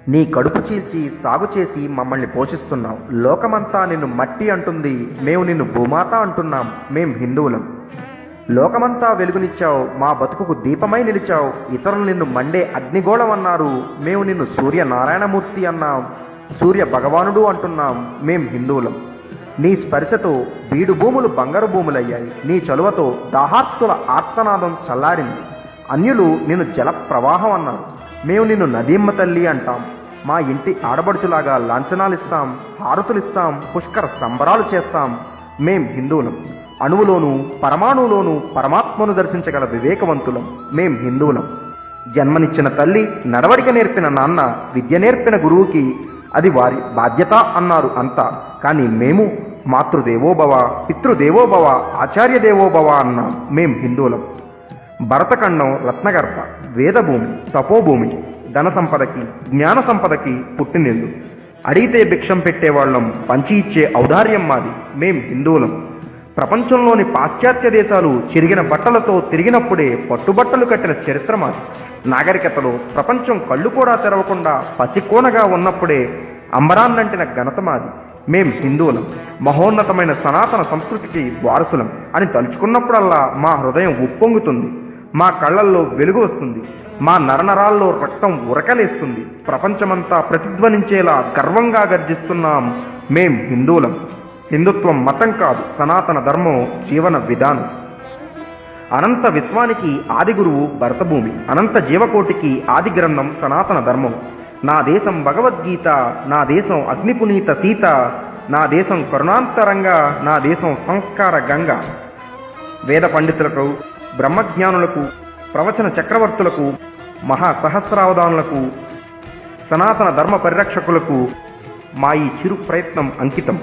నీ కడుపు చీల్చి సాగు చేసి మమ్మల్ని పోషిస్తున్నావు. లోకమంతా నిన్ను మట్టి అంటుంది, మేము నిన్ను భూమాత అంటున్నాం. మేం హిందువులం. లోకమంతా వెలుగునిచ్చావు, మా బతుకుకు దీపమై నిలిచావు. ఇతరులు నిన్ను మండే అగ్నిగోళం అన్నారు, మేము నిన్ను సూర్యనారాయణమూర్తి అన్నాం. సూర్య భగవానుడు అంటున్నాం. మేం హిందువులం. నీ స్పర్శతో బీడు భూములు బంగారు భూములయ్యాయి. నీ చలువతో దాహార్తుల ఆర్తనాదం చల్లారింది. అన్యులు నిన్ను జల ప్రవాహం అన్నారు, మేము నిన్ను నదీమ్మ తల్లి అంటాం. మా ఇంటి ఆడబడుచులాగా లాంఛనాలిస్తాం, హారతులిస్తాం, పుష్కర సంబరాలు చేస్తాం. మేం హిందువులం. అణువులోనూ పరమాణువులోనూ పరమాత్మను దర్శించగల వివేకవంతులం. మేం హిందువులం. జన్మనిచ్చిన తల్లి, నడవడిక నేర్పిన నాన్న, విద్య నేర్పిన గురువుకి అది వారి బాధ్యత అన్నారు అంతా. కానీ మేము మాతృదేవోభవ, పితృదేవోభవ, ఆచార్యదేవోభవ అన్నాం. మేం హిందువులం. భరతఖండం రత్నగర్భ, వేదభూమి, తపోభూమి, ధన సంపదకి, జ్ఞాన సంపదకి పుట్టినిల్లు. అడిగితే భిక్షం పెట్టేవాళ్ళం, పంచి ఇచ్చే ఔదార్యం మాది. మేం హిందువులం. ప్రపంచంలోని పాశ్చాత్య దేశాలు చిరిగిన బట్టలతో తిరిగినప్పుడే పట్టుబట్టలు కట్టిన చరిత్ర మాది. నాగరికతలో ప్రపంచం కళ్ళు కూడా తెరవకుండా పసికోనగా ఉన్నప్పుడే అంబరాన్నంటిన ఘనత మాది. మేం హిందువులం. మహోన్నతమైన సనాతన సంస్కృతికి వారసులం అని తలుచుకున్నప్పుడల్లా మా హృదయం ఉప్పొంగుతుంది, మా కళ్ళల్లో వెలుగు వస్తుంది, మా నరనరాల్లో రక్తం ఉరకలేస్తుంది. ప్రపంచమంతా ప్రతిధ్వనించేలా గర్వంగా గర్జిస్తున్నాం. మేం హిందువులం. హిందుత్వం మతం కాదు, సనాతన ధర్మం జీవన విధానం. అనంత విశ్వానికి ఆది గురువు భరతభూమి, అనంత జీవకోటికి ఆది గ్రంథం సనాతన ధర్మం. నా దేశం భగవద్గీత, నా దేశం అగ్నిపునీత సీత, నా దేశం కరుణాంతరంగా, నా దేశం సంస్కార గంగ. వేద పండితులకు, బ్రహ్మజ్ఞానులకు, ప్రవచన చక్రవర్తులకు, మహాసహస్రావధానులకు, సనాతన ధర్మ పరిరక్షకులకు మా ఈ చిరు ప్రయత్నం అంకితం.